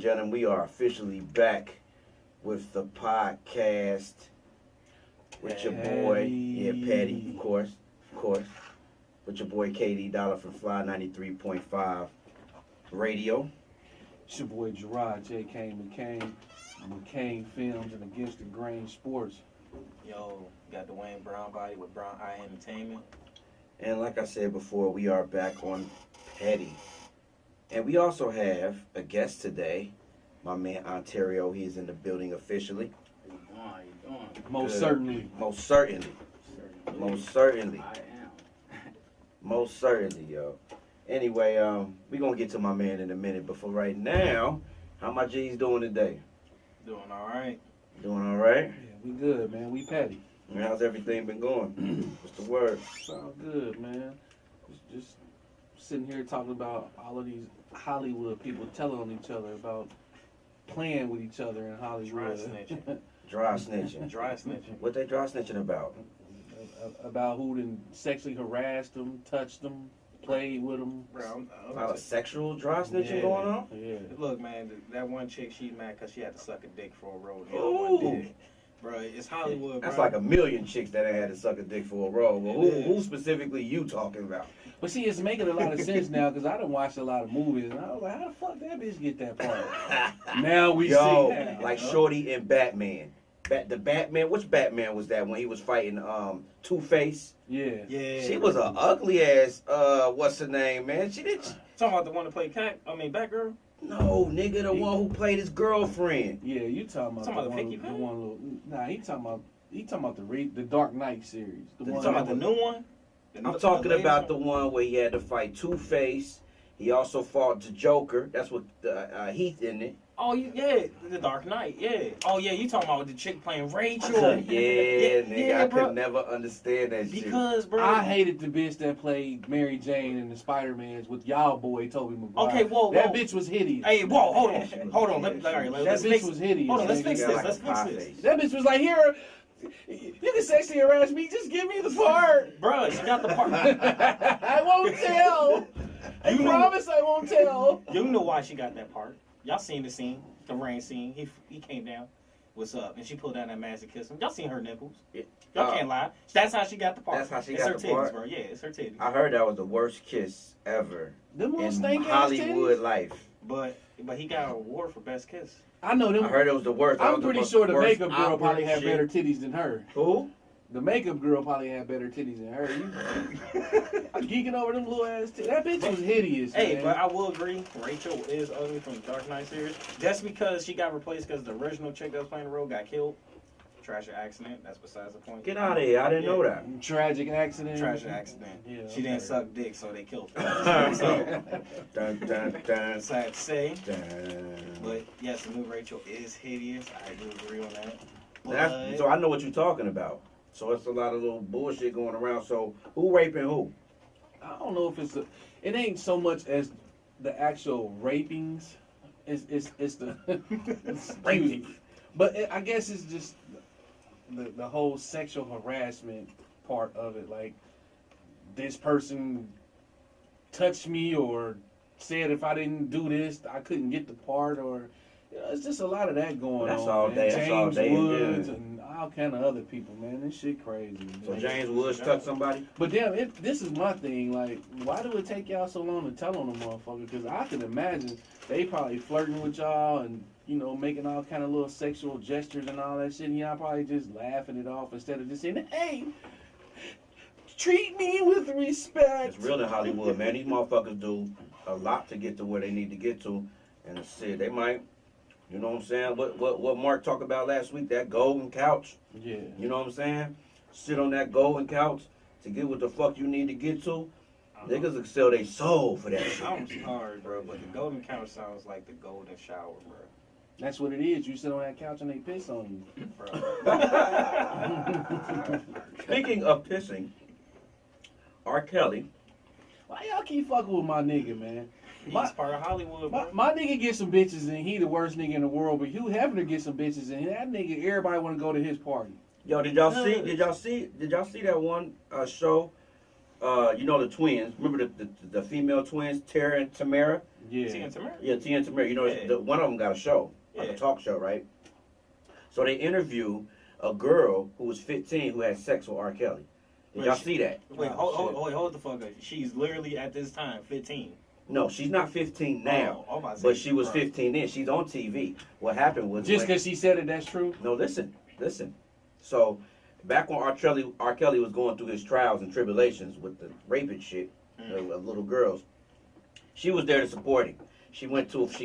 gentlemen, we are officially back with the podcast with your boy, Petty, of course, with your boy KD Dollar from Fly 93.5 Radio. It's your boy Gerard J. Kane McCain Films and Against the Grain Sports. Yo, got Dwayne Brown Body with Brown Eye Entertainment. And like I said before, we are back on Petty. And we also have a guest today, my man Ontario. He's in the building officially. How you doing? Most Good. certainly. Most certainly. Most certainly. I am. Most certainly, yo. Anyway, we're going to get to my man in a minute. But for right now, how my G's doing today? Doing all right. Doing all right? Yeah, we good, man. We Petty. And how's everything been going? What's the word? It's all good, man. Just sitting here talking about all of these Hollywood people telling on each other about playing with each other in Hollywood. Dry snitching. Dry snitching. Dry snitching. What they dry snitching about? About who done sexually harassed them, touched them, played with them. Bro, A lot of sexual dry snitching going on? Yeah. look, man, that one chick, she mad because she had to suck a dick for a road. Ooh. Bro, it's Hollywood, That's bro. like a million chicks that ain't had to suck a dick for a roll. Well, who specifically you talking about? But see, it's making a lot of sense now because I done watched a lot of movies and I was like, how the fuck that bitch get that part? Now we see now. Like Shorty and Batman. The Batman, which Batman was that when he was fighting Two-Face? Yeah. Yeah. She was a ugly ass, what's her name, man? She did. Talking about the one that played Batgirl? No, nigga, the one who played his girlfriend. Yeah, you talking about Talking the about one, the Pinky Pie? Nah, he talking about the Dark Knight series. The You one talking about the that new one? I'm talking about the one where he had to fight Two-Face. He also fought the Joker. That's what Heath in it. Oh, yeah, the Dark Knight, yeah. Oh, yeah, you talking about the chick playing Rachel. Yeah, nigga, yeah, I bro. could never understand that shit. Because, bro. I hated the bitch that played Mary Jane in the Spider-Mans with y'all boy Tobey Maguire. Okay, whoa. That bitch was hideous. Hey, whoa, hold on. Hold on. That Let's bitch fix was hideous. Hold on, let's nigga. fix Got this. like Let's a fix pie this. face. That bitch was like, here, you can sexually harass me, just give me the part. Bruh, she got the part. I won't tell. I You know- promise I won't tell. You know why she got that part. Y'all seen the scene, the rain scene. He came down. What's up? And she pulled down that mask and kissed him. Y'all seen her nipples. Y'all can't lie. That's how she got the part. That's how she it's got her the titties, part? bro. Yeah, it's her titties. I heard that was the worst kiss ever Them little in stank ass Hollywood titties. life. But he got an award for best kiss. I know them. I heard it was the worst. That I'm was the pretty most sure the worst makeup girl awkward probably had shit. better titties than her. Who? The makeup girl probably had better titties than her. I'm geeking over them little ass titties. That bitch was hideous. Hey, man. but I will agree, Rachel is ugly from the Dark Knight series. Just because she got replaced because the original chick that was playing the role got killed. Tragic accident. That's besides the point. Get out of here. I didn't know that. Tragic accident. Tragic accident. Yeah, She didn't okay. suck dick, so they killed her. So, Dun, dun, dun, sad to say. dun. But yes, the new Rachel is hideous. I do agree on that. That's, so I know what you're talking about. So it's a lot of little bullshit going around. So who raping who? I don't know if it ain't so much as the actual rapings. It's the Raping. But I guess it's just the whole sexual harassment part of it. Like this person touched me or said if I didn't do this I couldn't get the part, or it's just a lot of that going That's on. all man. day. That's all James day, Woods yeah. and all kind of other people, man. This shit crazy. So man. James Woods touched somebody? But damn, this is my thing. Like, why do it take y'all so long to tell on the motherfucker? Because I can imagine they probably flirting with y'all and, you know, making all kind of little sexual gestures and all that shit. And y'all probably just laughing it off instead of just saying, hey, treat me with respect. It's real in Hollywood, man. These motherfuckers do a lot to get to where they need to get to. And shit, they might, you know what I'm saying? What Mark talked about last week, that golden couch. Yeah. You know what I'm saying? Sit on that golden couch to get what the fuck you need to get to. Niggas will sell their soul for that shit. I'm sorry, bro, but the golden couch sounds like the golden shower, bro. That's what it is. You sit on that couch and they piss on you. Speaking of pissing, R. Kelly. Why y'all keep fucking with my nigga, man? He's My- part of Hollywood, bro. My nigga get some bitches and he the worst nigga in the world, but Hugh Hefner get some bitches and that nigga, everybody want to go to his party. Yo, did y'all see that one show? You know the twins. Remember the female twins, Tara and Tamara? Yeah. Tia and Tamara? Yeah, Tia and Tamara. You know, Yeah. one of them got a show, like Yeah. a talk show, right? So they interview a girl who was 15 who had sex with R. Kelly. Did y'all see that? Wait, hold the fuck up. She's literally at this time 15. No, she's not 15 now, Oh, I'm about to but say, she was bro. 15 then. She's on TV. What happened was Just when- because she said it, that's true? No, listen. So back when R. Kelly was going through his trials and tribulations with the rape and shit of little girls, she was there to support him. She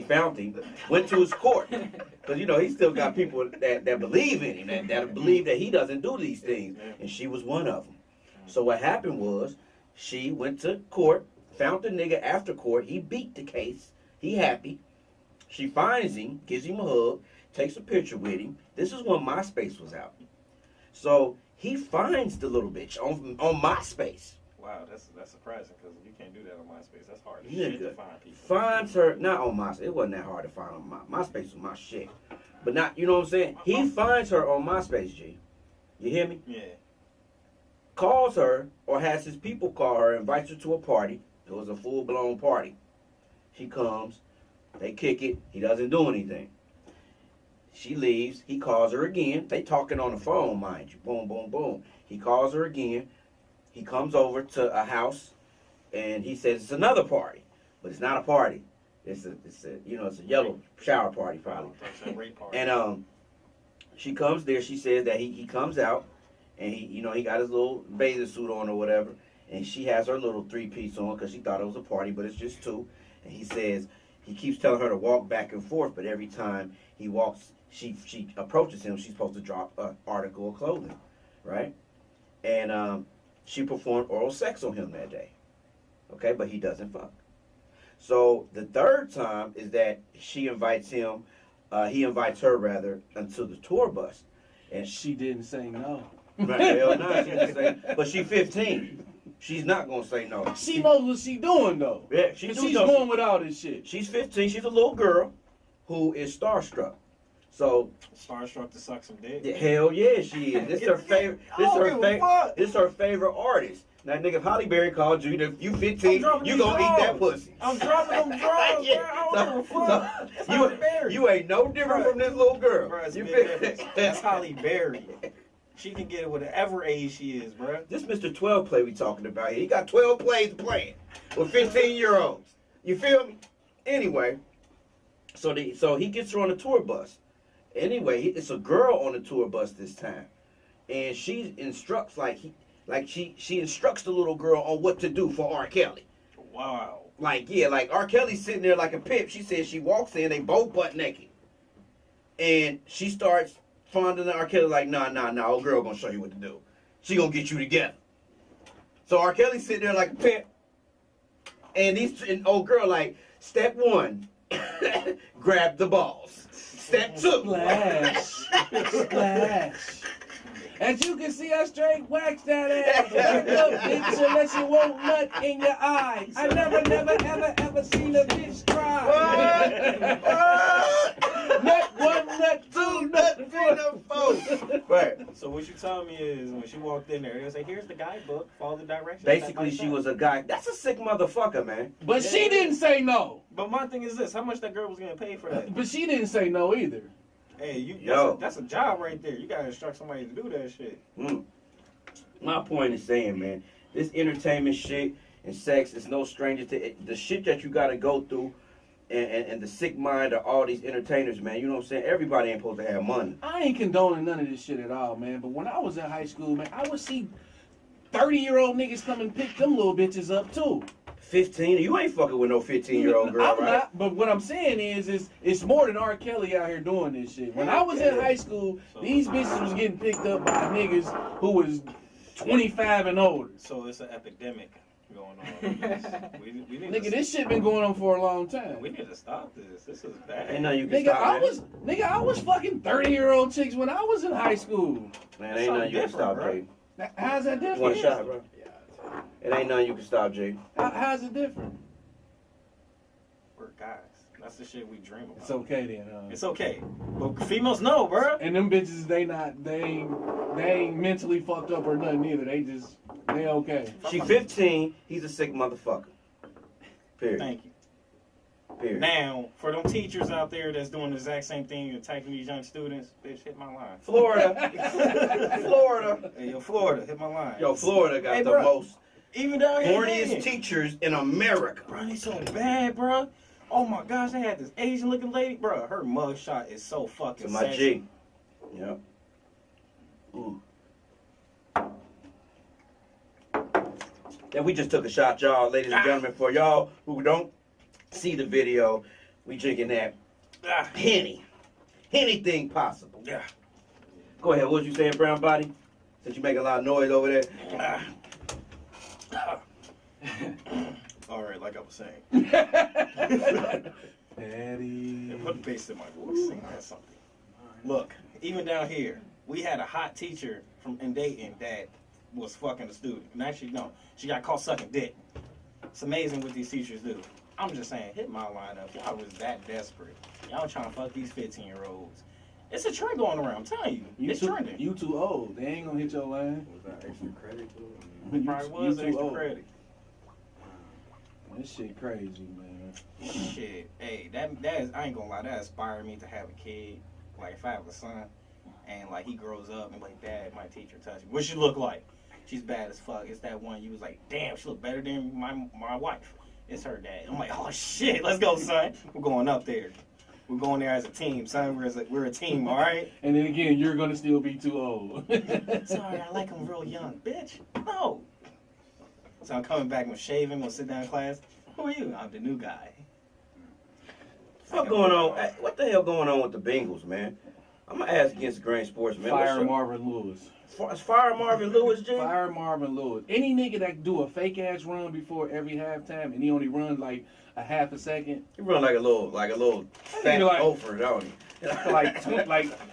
found him, went to his court. Because, you know, he still got people that believe in him, that believe that he doesn't do these things. And she was one of them. So what happened was, she went to court, found the nigga after court. He beat the case. He happy. She finds him, gives him a hug, takes a picture with him. This is when MySpace was out. So he finds the little bitch on MySpace. Wow, that's surprising because you can't do that on MySpace. That's hard as Yeah, shit to find people. Finds her, not on MySpace. It wasn't that hard to find on MySpace was my shit. But not, you know what I'm saying? He finds her on MySpace, G. You hear me? Yeah. Calls her or has his people call her, invites her to a party. It was a full-blown party. She comes, they kick it, he doesn't do anything. She leaves, he calls her again. They talking on the phone, mind you. Boom, boom, boom. He calls her again. He comes over to a house and he says it's another party. But it's not a party. It's a yellow shower party probably. It's a rape party. And she comes there, she says that he comes out and he got his little bathing suit on or whatever, and she has her little 3-piece on because she thought it was a party, but it's just two. And he says he keeps telling her to walk back and forth, but every time he walks, she approaches him, she's supposed to drop an article of clothing, right? And she performed oral sex on him that day, okay? But he doesn't fuck. So the third time is that he invites her rather, into the tour bus, and She didn't say no. right, hell no, she didn't say, but she's 15. She's not gonna say no. She knows what she doing though. Yeah, 'Cause she's going with all this shit. She's 15. She's a little girl who is starstruck. So Starstruck to suck some dick. hell yeah, she is. This her favorite. This her favorite artist. Now, nigga, if Holly Berry called you, if you 15, you gonna eat that pussy. I'm dropping them drugs, Yeah. bro. I don't give a fuck. That's Holly Berry. You ain't no different from this little girl. Bro, it's You big feel- difference. That's Holly Berry. She can get it whatever age she is, bro. This Mr. 12 play we talking about here. He got 12 plays playing with 15-year-olds. You feel me? Anyway, so he gets her on the tour bus. Anyway, it's a girl on the tour bus this time, and she instructs she instructs the little girl on what to do for R. Kelly. Wow. Like R. Kelly's sitting there like a pimp. She says she walks in, they both butt naked, and she starts fondling R. Kelly like, nah, old girl gonna show you what to do. She gonna get you together. So R. Kelly's sitting there like a pimp, and old girl like, step 1, grab the balls. Step 2. Splash. Splash. As you can see, I straight wax that ass. Back up, bitch, unless you won't nut in your eye. I never, ever seen a bitch try. Nut 1, nut 2, nut 4. Right. So what you telling me is when she walked in there, they was like, here's the guidebook, follow the directions. Basically, she was a guy. That's a sick motherfucker, man. But she didn't say no. But my thing is this: how much that girl was gonna pay for that? But she didn't say no either. Hey, Yo. that's a job right there. You gotta instruct somebody to do that shit. My point is saying, man, this entertainment shit and sex is no stranger to it. The shit that you gotta go through and the sick mind of all these entertainers, man. You know what I'm saying? Everybody ain't supposed to have money. I ain't condoning none of this shit at all, man. But when I was in high school, man, I would see 30-year-old niggas come and pick them little bitches up too. 15? You ain't fucking with no 15-year-old girl, I'm right? not, but what I'm saying is it's more than R. Kelly out here doing this shit. When I was in high school, these bitches was getting picked up by niggas who was 25 and older. So it's an epidemic going on. we need Nigga, this shit been going on for a long time. We need to stop this. This is bad. Ain't nothing you can Nigga, stop, man. I was fucking 30-year-old chicks when I was in high school. Man, ain't nothing you can stop, bro. Jay. How's that different? You want a shot, bro? It ain't nothing you can stop, Jay. How's it different? We're guys. That's the shit we dream about. It's okay then. It's okay. But females know, bro. And them bitches, they ain't mentally fucked up or nothing either. They okay. She 15, he's a sick motherfucker. Period. Thank you. Period. Now, for them teachers out there that's doing the exact same thing, attacking these young students, bitch, hit my line. Florida. Florida. Hey, yo, Florida, hit my line. Yo, Florida got Hey, the bro. most Even down here, horniest man. teachers in America. Bro, they so bad, bro. Oh my gosh, they had this Asian looking lady, bro. Her mugshot is so fucking To my sexy. G. Yep. Ooh. Then we just took a shot, y'all, ladies and gentlemen. For y'all who don't see the video, we drinking that Henny. Anything possible. Yeah. Go ahead, what was you saying, Brown Body? Since you making a lot of noise over there. All right, like I was saying. Daddy. Put the bass in my voice. Sing that something. Look, even down here, we had a hot teacher in Dayton that was fucking a student. And actually, no, she got caught sucking dick. It's amazing what these teachers do. I'm just saying, hit my line up. Y'all was that desperate. Y'all trying to fuck these 15-year-olds. It's a trend going around. I'm telling you, it's trending. You too old. They ain't gonna hit your line. Was that extra credit? Probably was too extra old. credit. This shit crazy, man. Shit, hey, that is, I ain't gonna lie, that inspired me to have a kid. Like, if I have a son, and like he grows up and like, Dad, my teacher touched me. What she look like? She's bad as fuck. It's that one you was like, damn, she look better than my wife. It's her dad. I'm like, oh shit, let's go, son. We're going up there. We're going there as a team, son. We're a team, all right? And then again, you're gonna still be too old. Sorry, I like him real young, bitch. No. So I'm coming back, I'm shaving, we'll sit down in class. Who are you? I'm the new guy. What's going on? Hey, what the hell going on with the Bengals, man? I'm gonna ask against the Grain Sports, man. Fire Marvin Lewis. Fire Marvin Lewis, G? Fire Marvin Lewis. Any nigga that do a fake ass run before every halftime and he only run like a half a second, He run like a little fat like- gopher, don't he?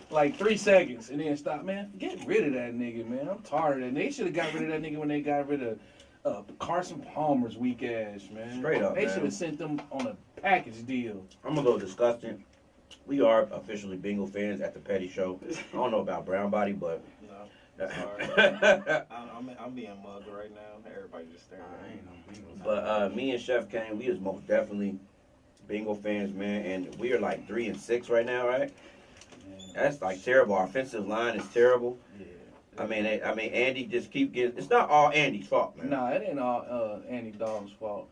like 3 seconds and then stop, man. Get rid of that nigga, man. I'm tired of that. They should have got rid of that nigga when they got rid of Carson Palmer's weak ass, man. Straight up, They man. should have sent them on a package deal. I'm a little disgusted. We are officially Bengal fans at the Petty Show. I don't know about Brown Body, but No, sorry. I'm being mugged right now. Everybody just staring I at me. ain't no Bengals. but me and Chef Kane, we is most definitely Bengal fans, man, and we are like 3-6 right now, right? That's like terrible. Our offensive line is terrible. Yeah. I mean, Andy just keep getting. It's not all Andy's fault, man. Nah, it ain't all Andy Dalton's fault.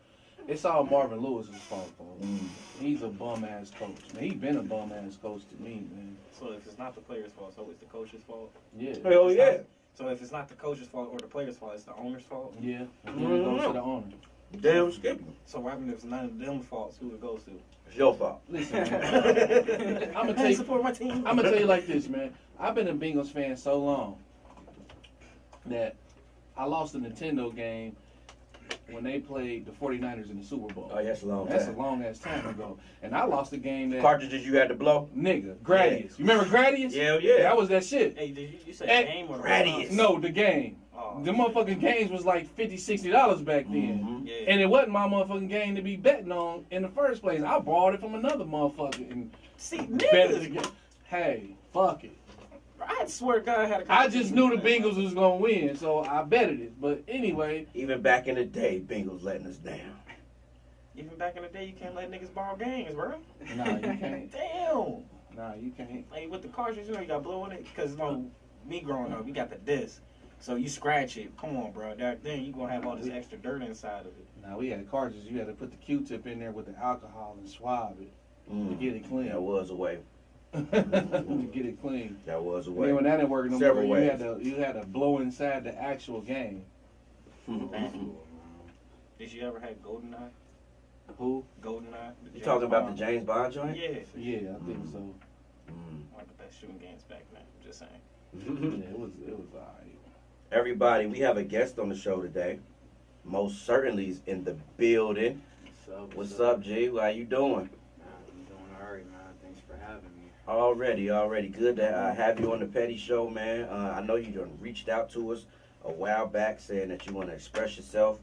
It's all Marvin Lewis's fault, folks. Mm. He's a bum ass coach, man. He been a bum ass coach to me, man. So if it's not the player's fault, so it's the coach's fault? Yeah. Hell yeah. So if it's not the coach's fault or the player's fault, it's the owner's fault? Yeah. And then it goes to the owner. Damn, Skippy. So what happens if it's none of them faults? Who it goes to? It's your fault. Listen, man. I'm gonna tell you. Support my team. I'm gonna tell you like this, man. I've been a Bengals fan so long that I lost a Nintendo game when they played the 49ers in the Super Bowl. Oh, yeah, that's a long That's a time. long ass time ago. And I lost a game that Cartridges you had to blow? nigga, Gradius. You remember Gradius? Hell yeah. That was that shit. Hey, did you say Hey, game or the Gradius. No, the game. Oh, The motherfucking games was like $50, $60 back then. Mhm. yeah. And it wasn't my motherfucking game to be betting on in the first place. I bought it from another motherfucker and See, bet it niggas. again. Hey, fuck it. I swear to God, I had a I just knew the Bengals was gonna win, so I betted it. But anyway, Even back in the day, Bengals letting us down. Even back in the day, you can't let niggas borrow games, bro. nah, you can't. Damn. Nah, you can't. Like with the cartridge, you know, you got blow in it. Because, you know, me growing up, you got the disc. So you scratch it. Come on, bro. Then you going to have all this extra dirt inside of it. Nah, we had cartridges. You had to put the Q-tip in there with the alcohol and swab it to Mm. get it clean. That was a way. To get it clean. That was a And way. then when that didn't work no Several more, ways. you had to blow inside the actual game. Did you ever have GoldenEye? Who? GoldenEye? You talking about the James Bond joint? Yeah. Yeah, I think so. Mm. One of the best shooting games back then. Just saying. Yeah, it was alright. Everybody, we have a guest on the show today. Most certainly is in the building. What's up, G? How you doing? Man, I'm doing alright, man. Thanks for having me. Already. Good to have you on the Petty Show, man. I know you done reached out to us a while back saying that you want to express yourself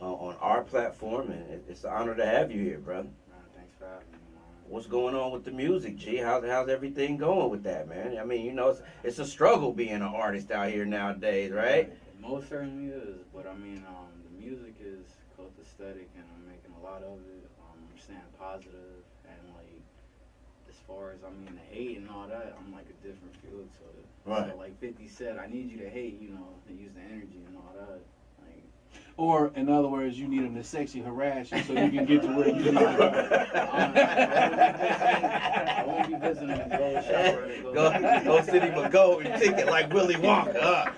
on our platform, and it's an honor to have you here, brother. Man, thanks for having me, man. What's going on with the music, G? How's everything going with that, man? I mean, you know, it's a struggle being an artist out here nowadays, right? It most certainly is, but I mean, the music is cult aesthetic, and I'm making a lot of it. I'm staying positive and like as far as I mean the hate and all that, I'm like a different field to it. Right. So like 50 said, I need you to hate, you know, and use the energy and all that. Like, Or, in other words, you need him to sexy harass you so you can get to where you need to go. I won't be visiting the gold shower. Go sit him a golden ticket like Willy Wonka.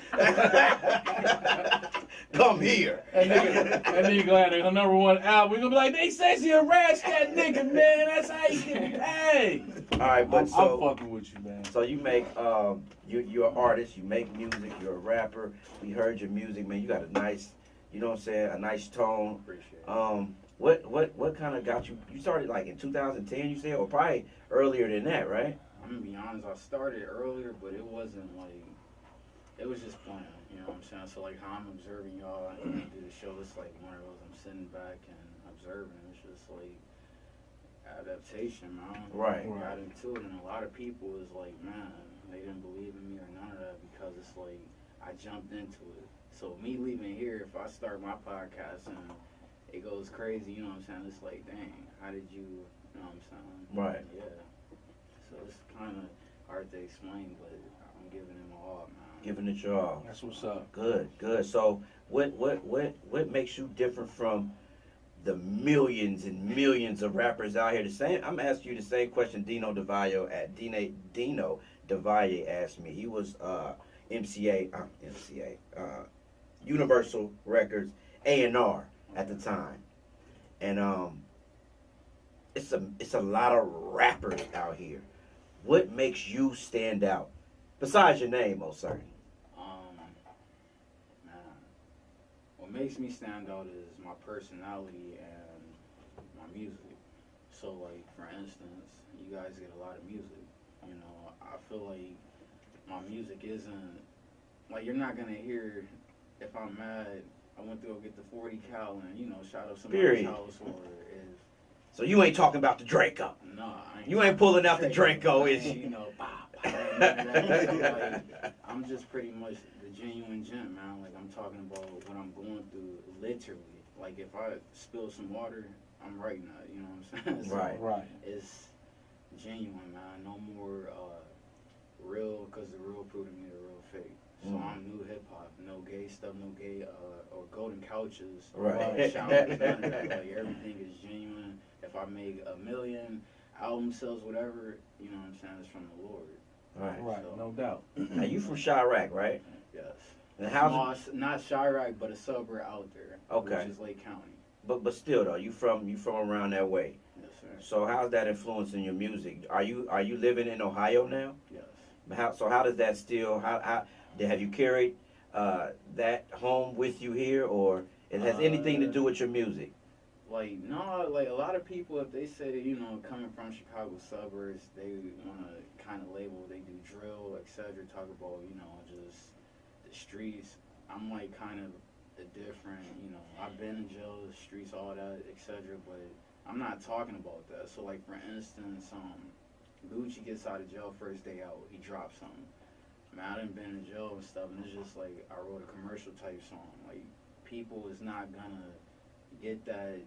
Come here. And then you go out there, the number one album. We're gonna be like, they sexy harass that nigga, man. That's how you get paid. All right, but I'm so fucking with you, man. so you make you're an artist. You make music. You're a rapper. We heard your music, man. You got a nice, you know what I'm saying, a nice tone. Appreciate it. What kind of got you? You started like in 2010, you said, or probably earlier than that, right? I'm gonna be honest, I started earlier, but it wasn't like, it was just playing, you know what I'm saying? So like how I'm observing y'all and do the show, it's like one of those I'm sitting back and observing. It's just like adaptation, man. Right. I got into it, and a lot of people is like, man, they didn't believe in me or none of that because it's like I jumped into it. So me leaving here, if I start my podcast and it goes crazy, you know what I'm saying? It's like, dang, how did you know what I'm saying? Right. Yeah. So it's kind of hard to explain, but I'm giving it my all, man. Giving it your all. That's what's up. Good. So what makes you different from the millions and millions of rappers out here? I'm asking you the same question Dino DeValle asked me. He was MCA, Universal Records A&R at the time, and it's a lot of rappers out here. What makes you stand out besides your name, most certainly? Man, what makes me stand out is my personality and my music. So like, for instance, you guys get a lot of music. You know, I feel like my music isn't, like, you're not gonna hear if I'm mad, I went to go get the 40 cal and, you know, shot up somebody's house, or if... So you ain't talking about the Draco? No, I ain't. You ain't pulling out the Draco, is you? You know, like, I'm just pretty much the genuine gent, man. Like, I'm talking about what I'm going through, literally. Like, if I spill some water, I'm writing that, you know what I'm saying? So Right. it's genuine, man. No more real, because the real proving me the real fake. So I'm new hip hop, no gay stuff, no gay or golden couches. Right. Showers, none of that. Like, everything is genuine. If I make 1 million album sales, whatever, you know what I'm saying, it's from the Lord. Right, So, no doubt. Now you from Chirac, right? yes. And Small, not Chirac, but a suburb out there. Okay. Which is Lake County. But still though, you from around that way. Yes, sir. So how's that influencing your music? Are you living in Ohio now? Yes. How does that still have you carried that home with you here, or it has anything to do with your music? Like, no, like, a lot of people, if they say, you know, coming from Chicago suburbs, they want to kind of label, they do drill, etc., talk about, you know, just the streets. I'm, like, kind of the different, you know, I've been in jail, the streets, all that, etc., but I'm not talking about that. So, like, for instance, Gucci gets out of jail first day out, he drops something. Man, I done been in jail and stuff, and it's just, like, I wrote a commercial type song. Like, people is not gonna get that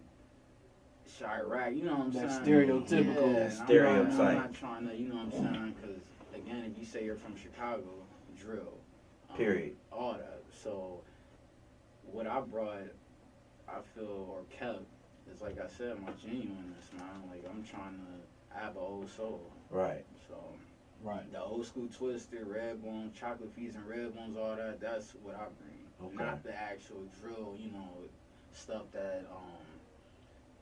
Chirac, you know what I'm saying? That stereotypical stereotype. I'm not trying to, you know what I'm saying? Because, again, if you say you're from Chicago, drill. Period. All that. So, what I brought, I feel, or kept, is, like I said, my genuineness, man. Like, I'm trying to have an old soul. Right. So, Right. the old school Twister, Red Bone, Chocolate Fees and Red Bones, all that, that's what I bring. Okay. Not the actual drill, you know, stuff that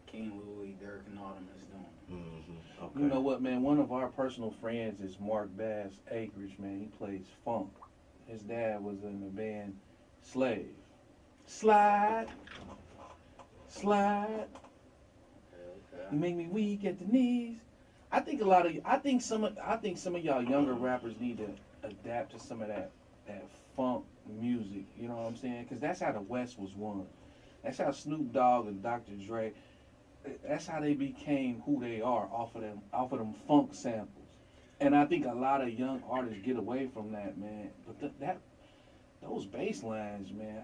King Louis, Dirk, and all them is doing. Mm-hmm. Okay. You know what, man? One of our personal friends is Mark Bass Acreage, man. He plays funk. His dad was in the band Slave. Slide. Okay. You make me weak at the knees. I think some of y'all younger rappers need to adapt to some of that funk music. You know what I'm saying? Because that's how the West was won. That's how Snoop Dogg and Dr. Dre. That's how they became who they are off of them funk samples. And I think a lot of young artists get away from that, man. But those bass lines, man,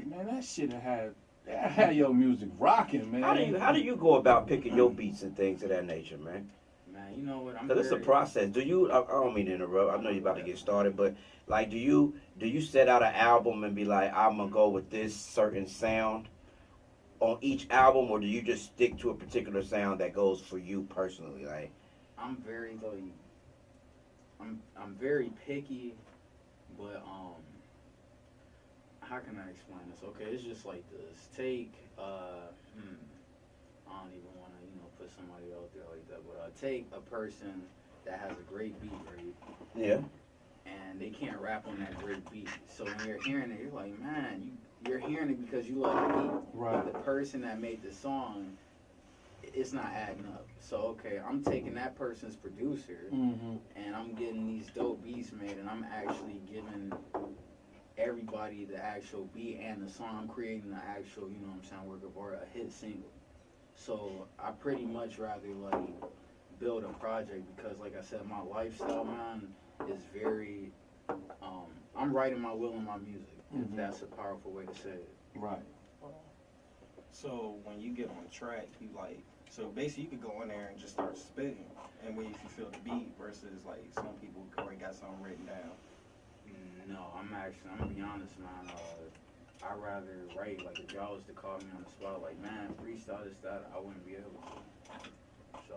man, that shit had Yeah, have your music rocking, man. How do you go about picking your beats and things of that nature, man? Man, you know what? Because it's a process. Do you? I don't mean to interrupt. I know you're about to get started, but like, do you set out an album and be like, I'm gonna go with this certain sound on each album, or do you just stick to a particular sound that goes for you personally? Like, I'm very like, I'm very picky, but how can I explain this? Okay, it's just like this. Take I don't even want to put somebody out there like that, but take a person that has a great beat, right? yeah, And they can't rap on that great beat. So when you're hearing it, you're like, man, you're hearing it because you like the beat. Right. But the person that made the song, it's not adding up. So okay, I'm taking that person's producer, and I'm getting these dope beats made, and I'm actually giving everybody the actual beat and the song. I'm creating the actual, work of art, a hit single. So I pretty much rather like build a project because, like I said, my lifestyle, man, is very. I'm writing my will in my music. If that's a powerful way to say it. Right. So when you get on track, you like. So basically, you could go in there and just start spitting, and wait if you feel the beat versus like some people already got something written down. No, I'm gonna be honest, man. I'd rather write. Like, if y'all was to call me on the spot, like, man, freestyle this, that, I wouldn't be able to. So,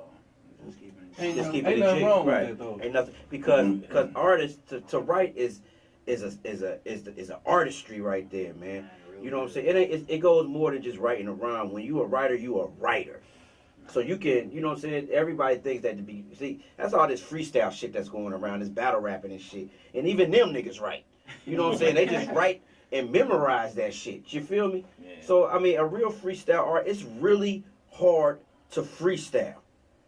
I'm just keeping it. just keep it ain't nothing G, wrong with right? that, though. Ain't nothing because artists to write is an artistry right there, man. Man, it really You know what I'm is. saying? It goes more than just writing a rhyme. When you a writer, you a writer. So you can, you know what I'm saying? Everybody thinks that to be, see, that's all this freestyle shit that's going around, this battle rapping and shit. And even them niggas write. You know what I'm saying? They just write and memorize that shit. You feel me? Yeah. So, I mean, a real freestyle art, it's really hard to freestyle.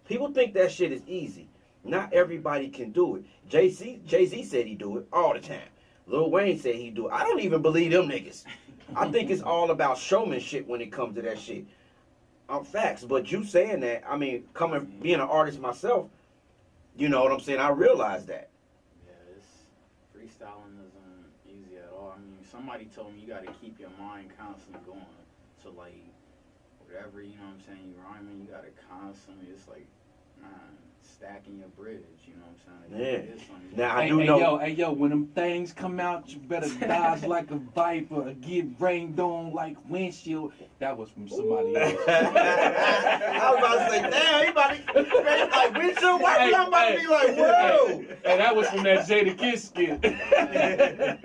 People think that shit is easy. Not everybody can do it. Jay-Z said he do it all the time. Lil Wayne said he do it. I don't even believe them niggas. I think it's all about showmanship when it comes to that shit. Facts, but you saying that, I mean, being an artist myself, you know what I'm saying? I realize that. Yeah, freestyling isn't easy at all. I mean, somebody told me you got to keep your mind constantly going. So, like, whatever, you know what I'm saying, you rhyming, you got to constantly, it's like, man, stacking your bridge, you know what I'm saying? Yeah. Like, it's something- Now, I do know. Hey, yo, when them things come out, you better dodge like a viper, get rained on like windshield. That was from somebody else. I was about to say, damn, he about to, like, windshield wiper, I'm about to be like, whoa. Hey, that was from that Jada Kiss skit.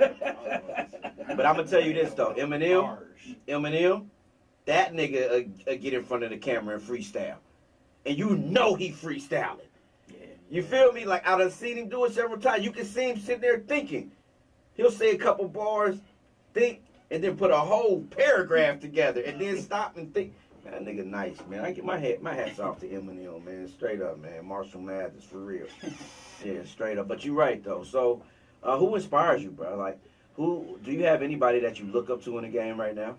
But I'm going to tell you this, though. Harsh. Eminem, that nigga get in front of the camera and freestyle. And you know he freestyling. Yeah. You feel me? Like, I done seen him do it several times. You can see him sitting there thinking. He'll say a couple bars, think, and then put a whole paragraph together, and then stop and think. Man, that nigga nice, man. I get my hats off to Eminem, man. Straight up, man. Marshall Mathers, for real. Yeah, straight up. But you're right, though. So, who inspires you, bro? Like, do you have anybody that you look up to in the game right now?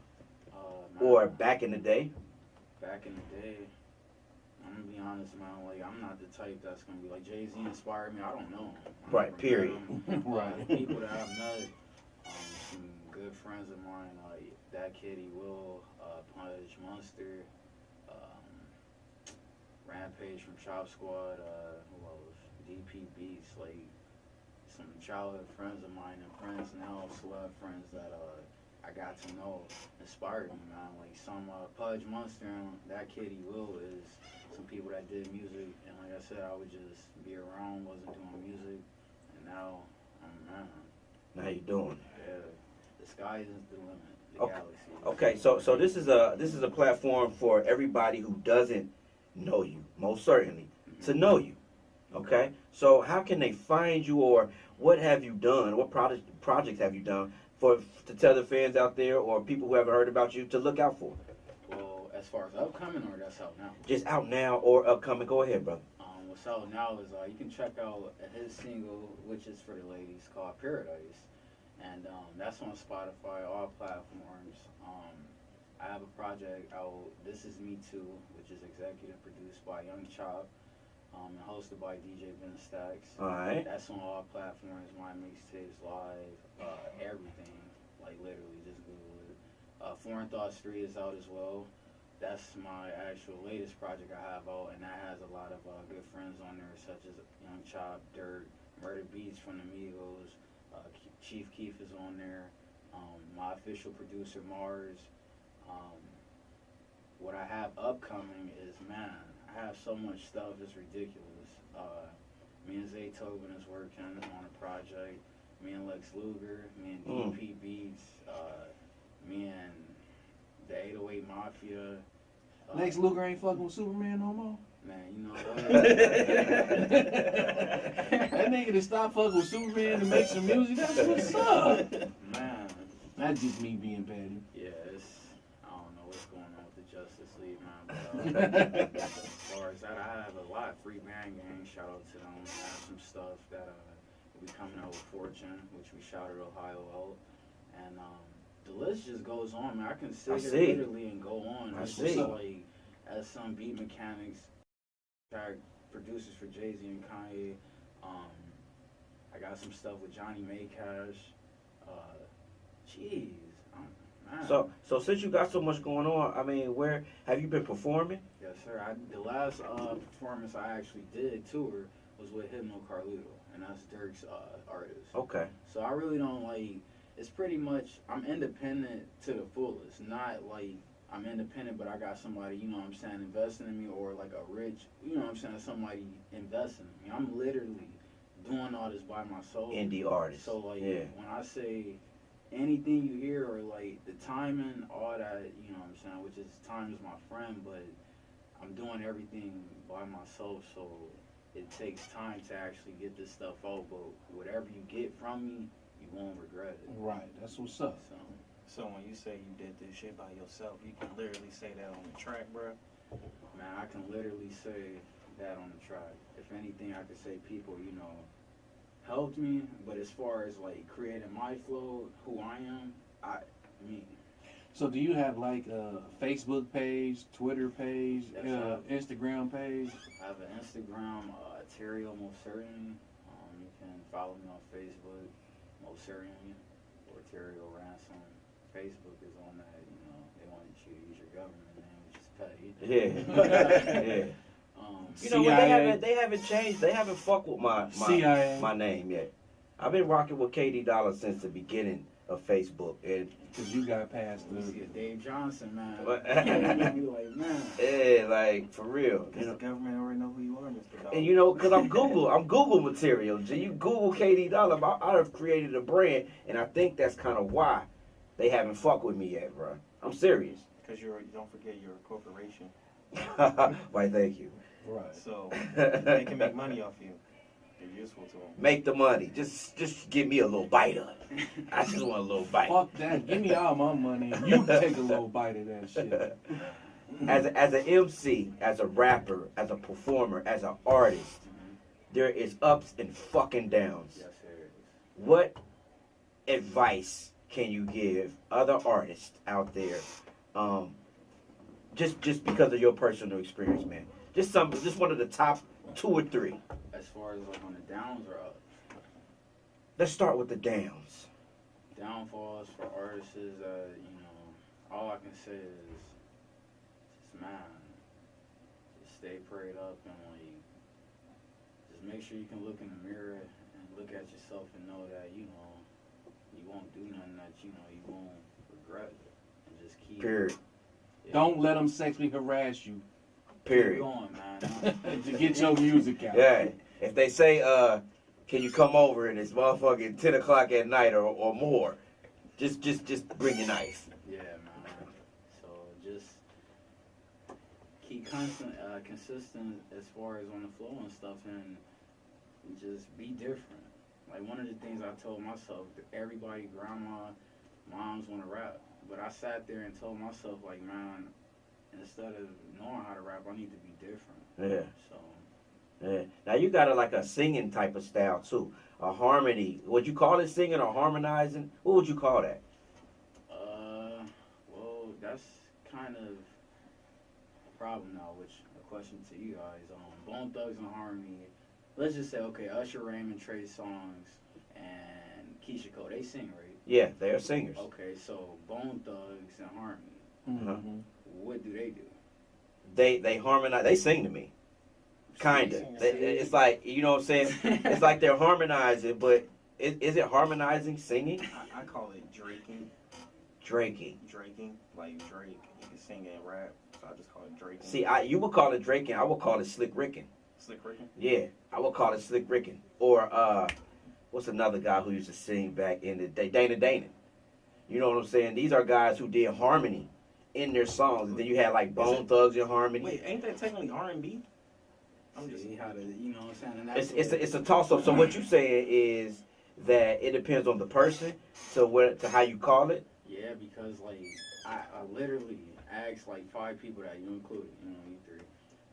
Man, Or back in the day? back in the day, I'm gonna be honest, man. Like, I'm not the type that's gonna be like Jay-Z inspired me. I don't know him. I Right, never period. met him. Right. The people that I've met, some good friends of mine, that kid, he will, Punch Monster, Rampage from Chop Squad, who else? DP Beats, like some childhood friends of mine and friends now, celeb friends that I got to know inspired me, man. Like some Pudge Monster and that kid, he will, is some people that did music, and like I said, I would just be around, wasn't doing music, and now man. How you doing? Yeah, the sky isn't the limit. The Okay. galaxy. Okay, so this is a platform for everybody who doesn't know you, most certainly, to know you. Okay, so how can they find you, or what have you done? What projects have you done to tell the fans out there or people who haven't heard about you to look out for? Well, as far as upcoming, or that's out now? Just out now or upcoming. Go ahead, brother. What's out now is you can check out his single, which is for the ladies, called Paradise, and that's on Spotify, all platforms. I have a project out, This Is Me Too, which is executive produced by Young Chop, and hosted by DJ Ben Stacks. All right. That's on all platforms, my mixtapes, live, everything, like literally, just Google it. Foreign Thoughts 3 is out as well. That's my actual latest project I have out, and that has a lot of good friends on there, such as Young Chop, Dirt, Murder Beats from the Migos, Chief Keef is on there, my official producer Mars. What I have upcoming is, man, I have so much stuff, it's ridiculous. Me and Zay Tobin is working on a project. Me and Lex Luger, me and DP Beats, me and the 808 Mafia. Lex Luger ain't fucking with Superman no more. Man, you know what? That nigga to stop fucking with Superman to make some music. That's what's up. Man, That's just me being petty. yeah, I don't know what's going on with the Justice League, man. But as far as that, I have a lot. Free Bang Gang, shout out to them. I have some stuff that will be coming out with Fortune, which we shouted Ohio out. And the list just goes on, man. I can sit here literally and go on. It's just like, as some beat mechanics, track producers for Jay-Z and Kanye. I got some stuff with Johnny Maycash. Jeez. Man. So since you got so much going on, I mean, where have you been performing? Yes, sir. The last performance I actually did tour was with Hypno Carlito, and that's Dirk's artist. Okay. So I really don't like. It's pretty much I'm independent to the fullest. Not like I'm independent, but I got somebody, you know what I'm saying, investing in me, or like a rich, you know what I'm saying, somebody investing in me. I'm literally doing all this by myself. Indie artist. So like when I say anything you hear, or like the timing, all that, you know what I'm saying, which is time is my friend, but I'm doing everything by myself, so it takes time to actually get this stuff out, but whatever you get from me, you won't regret it. Right, that's what's up. So when you say you did this shit by yourself, you can literally say that on the track, bro? Man, I can literally say that on the track. If anything, I could say people, you know, helped me, but as far as like creating my flow, who I am, me. So do you have like a Facebook page, Twitter page, Yes, Instagram page? I have an Instagram, Terrio Most Certainly. You can follow me on Facebook, Most Certainly, or Terrio Ransom. Facebook is on that, you know, they want you to use your government name, which is petty. Yeah. You know CIA. what? They haven't changed. They haven't fucked with my CIA. my name yet. I've been rocking with KD Dollar since the beginning of Facebook, and Because you got past You see the... a Dave Johnson, man. What? You like, man. yeah, like for real. Because the government already know who you are, Mr. Dollar. And you know, because I'm Google material. G, you Google KD Dollar, I have created a brand, and I think that's kind of why they haven't fucked with me yet, bro. I'm serious. Because don't forget you're a corporation. Why, thank you. Right. So they can make money off you. You're useful to them. Make the money. Just give me a little bite of it. I just want a little bite. Fuck that. Give me all my money and you take a little bite of that shit. As an MC, as a rapper, as a performer, as an artist, there is ups and fucking downs. Yes, sir. What advice can you give other artists out there, just because of your personal experience, man? Just one of the top 2 or 3. As far as like on the downs or up? Let's start with the downs. Downfalls for artists is, you know, all I can say is, just man, just stay prayed up and like, just make sure you can look in the mirror and look at yourself and know that, you know, you won't do nothing that, you know, you won't regret it. And just keep. Period. Yeah, Don't let them sexually harass you Period. Keep going, man. to get your music out. Yeah. If they say, can you come over and it's motherfucking 10 o'clock at night or more, just bring your knife. Yeah, man. So just keep consistent as far as on the flow and stuff, and just be different. Like one of the things I told myself, everybody, grandma, moms want to rap, but I sat there and told myself, like, man, instead of knowing how to rap, I need to be different. Yeah. So. Yeah. Now you got a singing type of style too, a harmony. Would you call it singing or harmonizing? What would you call that? Well, that's kind of a problem now. Which a question to you guys. Bone Thugs and Harmony. Let's just say, okay, Usher, Raymond, Trey Songz, and Keisha Cole. They sing, right? Yeah, they are singers. Okay, so Bone Thugs and Harmony, Mm-hmm. what do they do? They harmonize. They sing to me. Kinda. See? It's like, you know what I'm saying? It's like they're harmonizing, but is it harmonizing singing? I call it draking. Draking. Like Drake. He can sing and rap, so I just call it draking. See, you would call it draking. I would call it slick ricking. Slick Rickin'? Yeah, I would call it slick ricking. Or what's another guy who used to sing back in the day? Dana. You know what I'm saying? These are guys who did harmony in their songs. And then you had like Bone Thugs in harmony. Wait, ain't that technically R&B? I'm just See how to, you know what I'm saying? And It's a toss up. So what you saying is that it depends on the person. So to how you call it. Yeah, because like I literally asked like 5 people that you included, you know, you 3,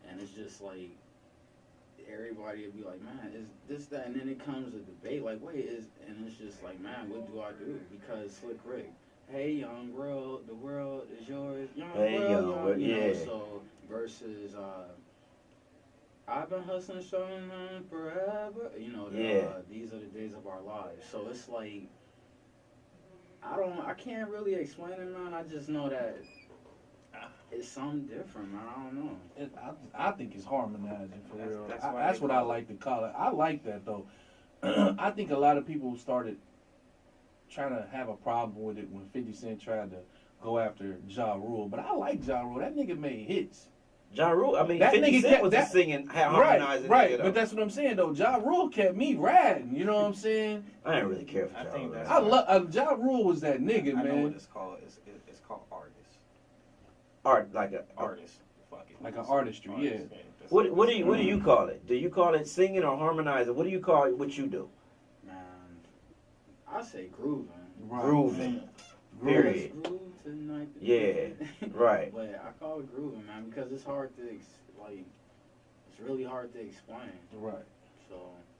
and it's just like everybody would be like, man, is this that, and then it comes a debate like, wait, and it's just like, man, what do I do? Because Slick Rick, hey young world, the world is yours, young Hey, world, young, you know, yeah. so versus I've been hustling, showing them forever, you know, these are the days of our lives. So it's like I can't really explain it, man. I just know that it's something different, man. I don't know. I think it's harmonizing for real. That's That's why what they I call like to call it. I like that though. I think a lot of people started trying to have a problem with it when 50 Cent tried to go after Ja Rule. But I like Ja Rule. That nigga made hits. Ja Rule, I mean, That 50 nigga Cent kept was that- just singing, harmonizing. Right. Nigga, though. But that's what I'm saying though. Ja Rule kept me riding. You know what I'm saying? I didn't really care for I Ja think Rule. that's- I love Ja Rule was that nigga, I know man. what it's called. It's called artist. Art, like a Artist. Fuck it. Like an artistry, yeah. That's What do you call it? Do you call it singing or harmonizing? What do you call it? What you do? Man, I say grooving. Right. Grooving. Period. Let's groove tonight. Yeah, right. But I call it grooving, man, because it's hard to it's really hard to explain. Right. So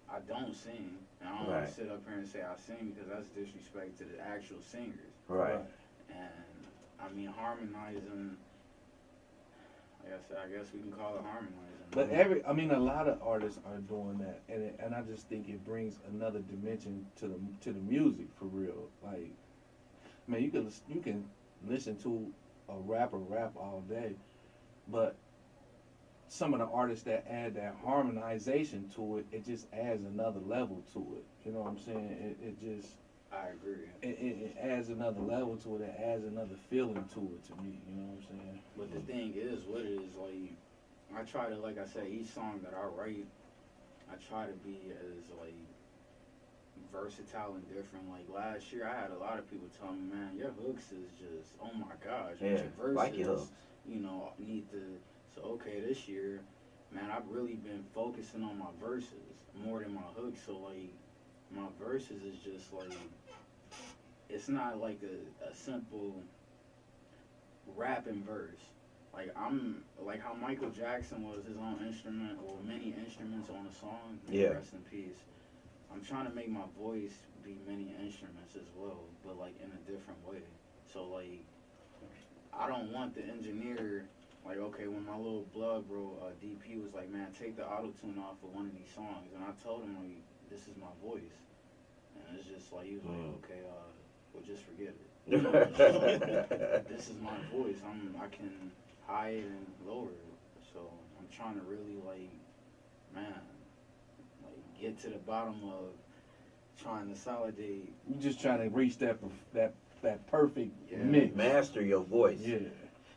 I don't sing, and I don't want Right. to sit up here and say I sing because that's disrespect to the actual singers. Right. And I mean harmonizing. I guess we can call it harmonizing. But a lot of artists are doing that, and I just think it brings another dimension to the music for real. Like, man, you can listen to a rapper rap all day, but some of the artists that add that harmonization to it, it just adds another level to it. You know what I'm saying? It just I agree. it adds another level to it. It adds another feeling to it to me. You know what I'm saying? But the thing is, what it is like, I try to, like I said, each song that I write, I try to be as like versatile and different. Like last year, I had a lot of people tell me, "Man, your hooks is just, oh my gosh, but Yeah, your verses, like your hooks. you know, need to." So okay, this year, man, I've really been focusing on my verses more than my hooks. So like, my verses is just like, it's not like a simple rapping verse. Like I'm like how Michael Jackson was his own instrument or many instruments on a song. Yeah. Rest in peace. I'm trying to make my voice be many instruments as well, but like in a different way. So like I don't want the engineer like, okay, when my little blood bro DP was like, man, take the auto tune off of one of these songs, and I told him like, this is my voice, and it's just like he was like, okay, well just forget it. This is my voice. I can high it and lower it. So I'm trying to really get to the bottom of trying to consolidate. You just trying to reach that perfect Yeah. mix. Master your voice. Yeah.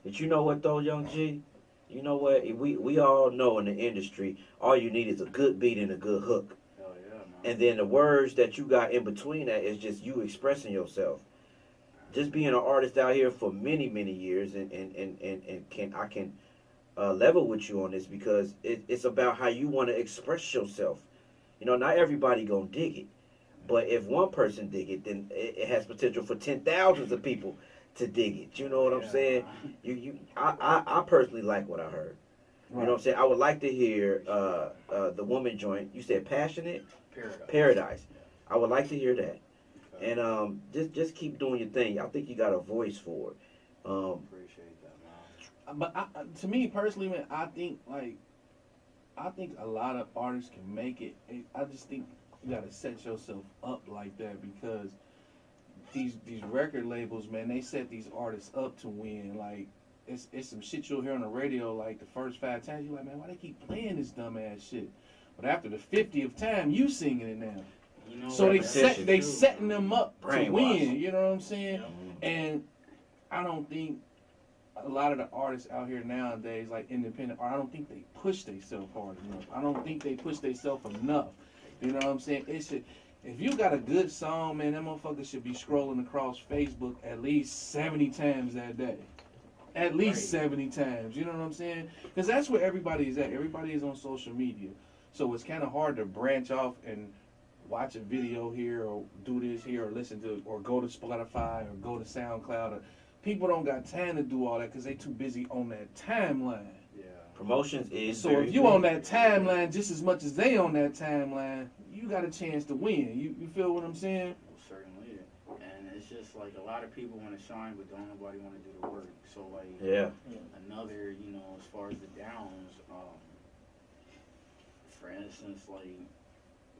But you know what though, Young G? You know what? We all know in the industry, all you need is a good beat and a good hook. Hell yeah, man. And then the words that you got in between that is just you expressing yourself. Just being an artist out here for many, many years, and I can level with you on this because it's about how you want to express yourself. You know, not everybody gonna dig it, but if one person dig it, then it has potential for 10,000s of people to dig it. You know what I'm saying? I personally like what I heard. You know what I'm saying? I would like to hear the woman joint. You said Passionate? Paradise. I would like to hear that. And just keep doing your thing. I think you got a voice for it. Appreciate that, man. But to me personally, man, I think a lot of artists can make it. I just think you gotta set yourself up like that because these record labels, man, they set these artists up to win. Like it's some shit you'll hear on the radio like the first 5 times. You're like, man, why they keep playing this dumbass shit? But after the 50th time, you singing it now. You know, So they setting them up to Brainwash. win. You know what I'm saying? And I don't think a lot of the artists out here nowadays, like independent, I don't think they push themselves hard enough. I don't think they push themselves enough. You know what I'm saying? It should. If you got a good song, man, that motherfucker should be scrolling across Facebook at least 70 times that day. At least 70 times. You know what I'm saying? Because that's where everybody is at. Everybody is on social media. So it's kind of hard to branch off and watch a video here or do this here or listen to or go to Spotify or go to SoundCloud. Or, people don't got time to do all that because they too busy on that timeline. Yeah. Promotions is So if you on that timeline just as much as they on that timeline, you got a chance to win. You feel what I'm saying? Well, certainly. And it's just like a lot of people want to shine, but don't nobody want to do the work. So like, Yeah. another, you know, as far as the downs, for instance, like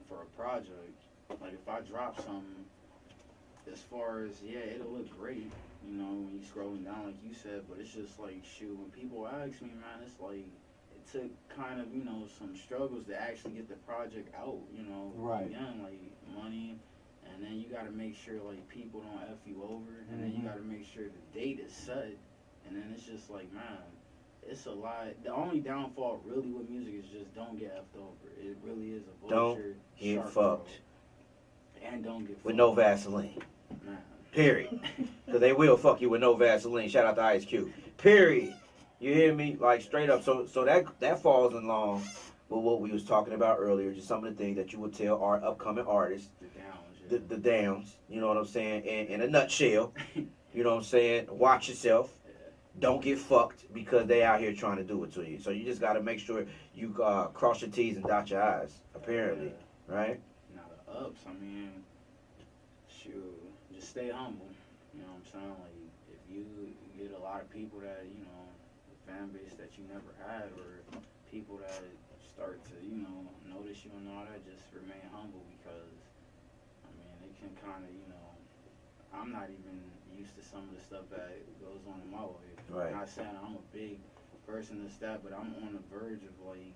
for a project, like if I drop something, as far as it'll look great, you know, when you scrolling down like you said, but it's just like shoot, when people ask me, man, it's like it took kind of, you know, some struggles to actually get the project out, you know. Right. Again, like money, and then you gotta make sure like people don't F you over, and then you gotta make sure the date is set, and then it's just like, man, it's a lot. The only downfall really with music is just don't get effed over. It really is a vulture. Don't get shark fucked. throat. And don't get With fucked. no Vaseline. Man. Period. Because they will fuck you with no Vaseline. Shout out to Ice Cube. Period. You hear me? Like straight up. So that falls in line with what we was talking about earlier. Just some of the things that you would tell our upcoming artists. The downs. The downs. You know what I'm saying? In a nutshell. You know what I'm saying? Watch yourself. Don't get fucked because they out here trying to do it to you. So you just got to make sure you cross your T's and dot your I's, apparently. Right? Now the ups, I mean, shoot, just stay humble. You know what I'm saying? Like, if you get a lot of people that, you know, the fan base that you never had, or people that start to, you know, notice you and all that, just remain humble because, I mean, it can kind of, you know, I'm not even used to some of the stuff that goes on in my life. Right. I'm not saying I'm a big person and stuff, but I'm on the verge of, like,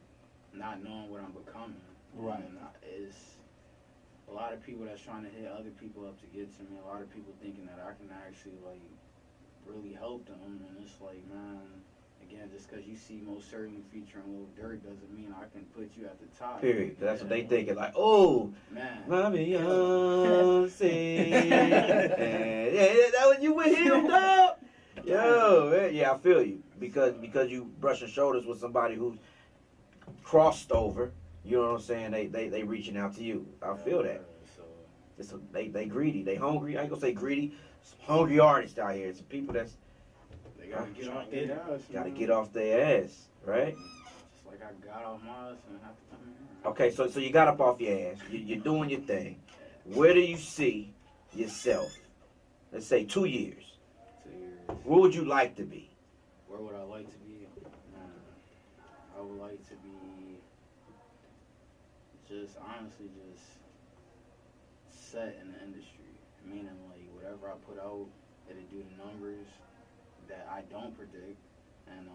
not knowing what I'm becoming. Right. And it's a lot of people that's trying to hit other people up to get to me. A lot of people thinking that I can actually, like, really help them. And it's like, man, again, just because you see Most Certainly featuring Lil Durk doesn't mean I can put you at the top. Period. That's what they thinking. Like, oh, Man. my Beyonce. Yeah, that was you with him, dog. Yo, man, yeah, I feel you. Because you brushing shoulders with somebody who's crossed over. You know what I'm saying? They reaching out to you. I feel that. So, They greedy. They hungry. I ain't gonna say greedy. Some hungry artists out here. Some people that's they gotta get off their ass. gotta man. get off their ass, right? Just like I got off my ass and have to come here. Okay, so you got up off your ass. You're doing your thing. Where do you see yourself? Let's say 2 years. 2 years. Where would you like to be? Where would I like to be? I would like to be just honestly just set in the industry. Meaning like whatever I put out, it'll do the numbers that I don't predict. And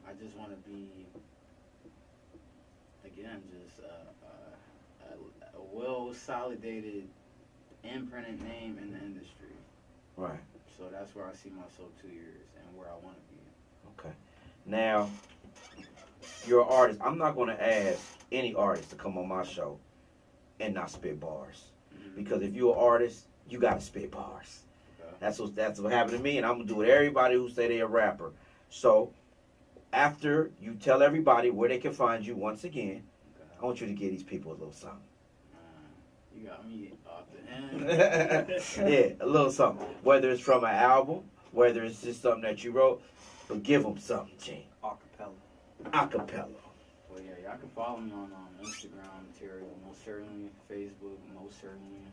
I just want to be, again, just a well-solidated, imprinted name in the industry. Right. So that's where I see myself 2 years and where I want to be. Okay. Now, you're an artist. I'm not going to ask any artist to come on my show and not spit bars. Because if you're an artist, you got to spit bars. Okay. That's what happened to me, and I'm going to do it everybody who say they're a rapper. So, after you tell everybody where they can find you once again, I want you to give these people a little something. You got me off the end. Yeah, a little something. Whether it's from an album, whether it's just something that you wrote, but give them something, Gene. Acapella. Acapella. Well, yeah, y'all can follow me on Instagram material, most certainly. Facebook, most certainly.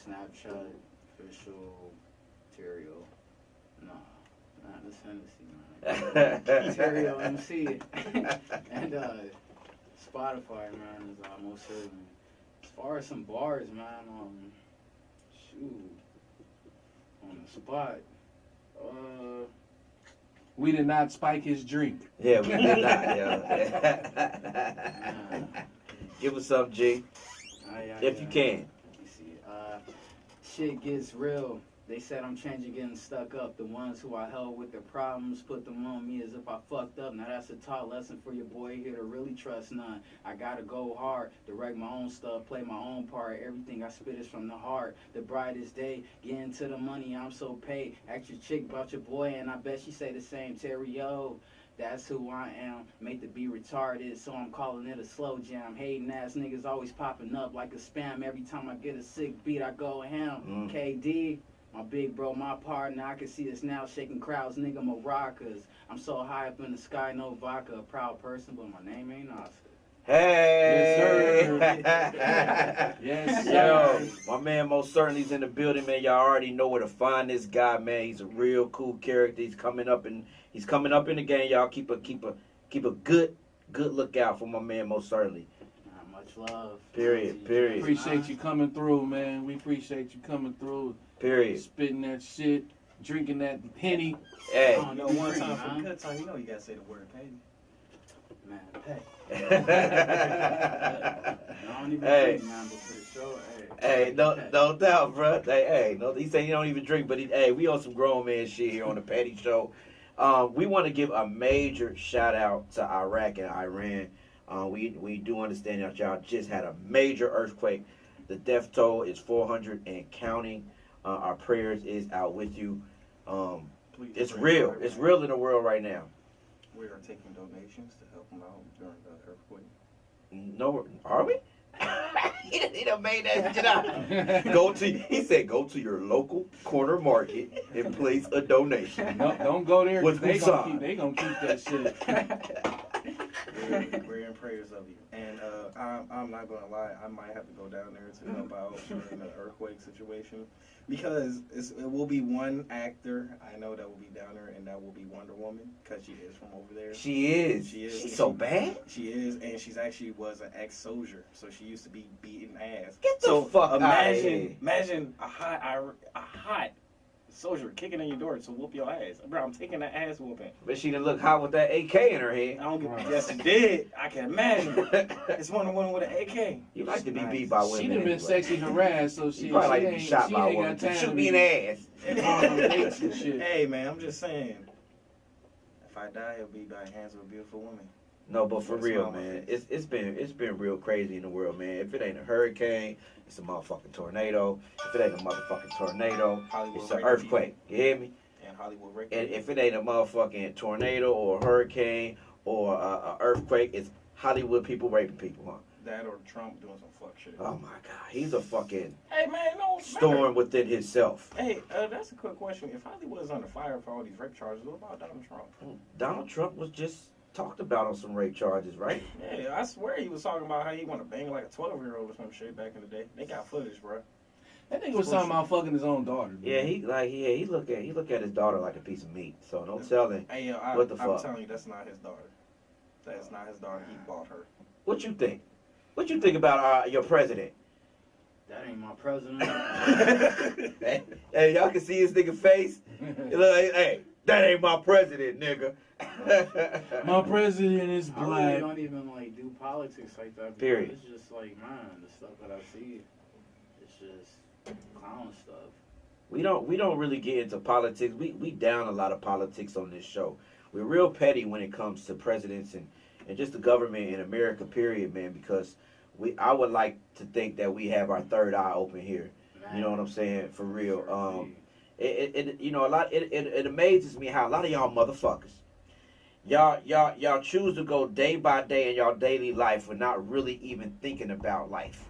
Snapchat, official material. Nah, this Hennessy, man. Material MC. And Spotify, man, is most certainly. As far as some bars, man, shoot. Spot. We did not spike his drink. Yeah, we did not, yeah. Give us some, G, if you can. Let me see. Shit gets real. They said I'm changing, getting stuck up. The ones who I held with their problems put them on me as if I fucked up. Now that's a taught lesson for your boy here to really trust none. I gotta go hard, direct my own stuff, play my own part. Everything I spit is from the heart. The brightest day, getting to the money, I'm so paid. Ask your chick about your boy, and I bet she say the same. Terry, yo. That's who I am, made to be retarded, so I'm calling it a slow jam. Hating ass niggas always popping up like a spam. Every time I get a sick beat, I go ham. KD, my big bro, my partner, I can see us now shaking crowds, nigga, maracas. I'm so high up in the sky, no vodka, a proud person, but my name ain't Oscar. Hey! Yes, sir. Yo, my man most certainly's in the building, man. Y'all already know where to find this guy, man. He's a real cool character. He's coming up in the game. Y'all keep a good lookout for my man most certainly. Much love. Period. Appreciate you coming through, man. We appreciate you coming through. Period. Spitting that shit, drinking that Henny. Hey. You know, one time for good time, you know you gotta say the word pay. Man, pay. I don't even Hey. drink, man, but for the show, Hey, no doubt, bro. Hey, no, he said he don't even drink, but we on some grown man shit here on the Petty Show. We want to give a major shout out to Iraq and Iran. We do understand that y'all just had a major earthquake. The death toll is 400 and counting. Our prayers is out with you. Please It's pray real. for It's Iran. real in the world right now. We are taking donations to help them out during the earthquake. No, are we? he done made that shit up. He said, go to your local corner market and place a donation. No, don't go there. With They Husan. gonna keep that shit. We're in prayers of you. And I'm not going to lie, I might have to go down there to help out during the earthquake situation. Because it will be one actor I know that will be down there, and that will be Wonder Woman, because she is from over there. She is. She is. She's so bad. She is, and she's actually was an ex-soldier, so she used to be beating ass. Get the So fuck out of here. imagine a hot soldier kicking in your door to whoop your ass. Bro, I'm taking that ass whooping. But she done look hot with that AK in her head. I don't give a yes, she did. I can imagine. It's Wonder Woman with an AK. You like to be beat by women. She done been anyway. sexually harassed, so she You probably like to ain't, be shot she by a ain't woman. got time Shoot to me in be the ass. going on dates and shit. Hey man, I'm just saying. If I die, it'll be by the hands of a beautiful woman. No, but for That's real, all my man, face. it's been real crazy in the world, man. If it ain't a hurricane, it's a motherfucking tornado. If it ain't a motherfucking tornado, Hollywood it's an raping earthquake. You hear me? And Hollywood rape. And if it ain't a motherfucking tornado or a hurricane or a earthquake, it's Hollywood people raping people, huh? That or Trump doing some fuck shit. Oh my God, he's a fucking Hey man, no storm within himself. Hey, that's a quick question. If Hollywood is under fire for all these rape charges, what about Donald Trump? Donald Trump was just talked about on some rape charges, right? Yeah, I swear he was talking about how he want to bang like a 12-year-old or some shit back in the day. They got footage, bro. That nigga was talking about fucking his own daughter. Bro. Yeah, he look at his daughter like a piece of meat. So don't tell him. Hey, yo, What the I'm fuck? telling you, that's not his daughter. That's not his daughter. He bought her. What you think? What you think about your president? That ain't my president. Hey, y'all can see his nigga face. Look, hey, that ain't my president, nigga. My president is I really black. don't even like do politics like that. because Period. It's just like, man, the stuff that I see, it's just clown stuff. We don't really get into politics. We down a lot of politics on this show. We're real petty when it comes to presidents and just the government in America, period, man, because I would like to think that we have our third eye open here. Man, You know what I'm saying? For real. sure It you know, it amazes me how a lot of y'all motherfuckers, y'all choose to go day by day in y'all daily life with not really even thinking about life.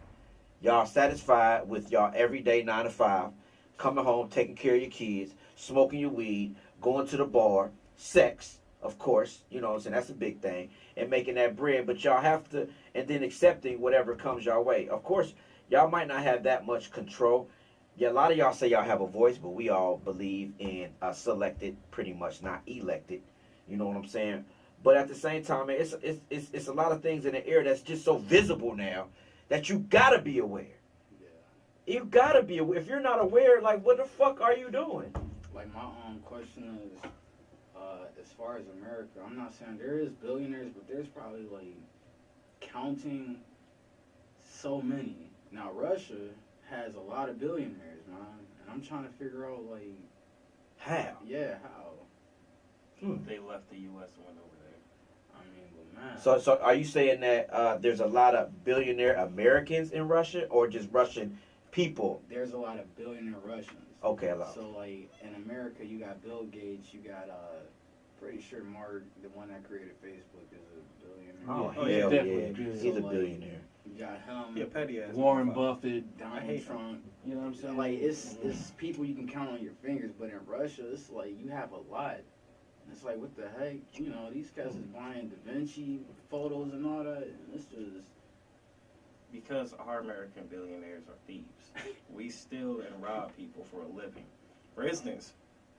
Y'all satisfied with y'all everyday 9 to 5, coming home, taking care of your kids, smoking your weed, going to the bar, sex, of course, you know what I'm saying, that's a big thing, and making that bread, but y'all have to, and then accepting whatever comes your way. Of course, y'all might not have that much control. Yeah, a lot of y'all say y'all have a voice, but we all believe in selected, pretty much, not elected. You know what I'm saying? But at the same time, man, it's a lot of things in the air that's just so visible now that you gotta be aware. Yeah. You gotta be aware. If you're not aware, like, what the fuck are you doing? like my question is, as far as America, I'm not saying there is billionaires, but there's probably like counting so many. Now Russia has a lot of billionaires, man, and I'm trying to figure out like How? yeah, how. They left the U.S. and went over there. I mean, well, man. So are you saying that there's a lot of billionaire Americans in Russia, or just Russian people? There's a lot of billionaire Russians. Okay, a lot. So like in America, you got Bill Gates, you got pretty sure Mark, the one that created Facebook, is a billionaire. Oh, Oh, hell yeah, yeah. definitely. He's a So, like, billionaire. You got him, Yeah, petty ass. Warren motherfucker. Buffett. I Donald hate Trump. You know what I'm saying? Like it's people you can count on your fingers, but in Russia, it's like you have a lot. And it's like, what the heck? You know, these guys is buying Da Vinci photos and all that. And it's just Because our American billionaires are thieves. We steal and rob people for a living. For instance,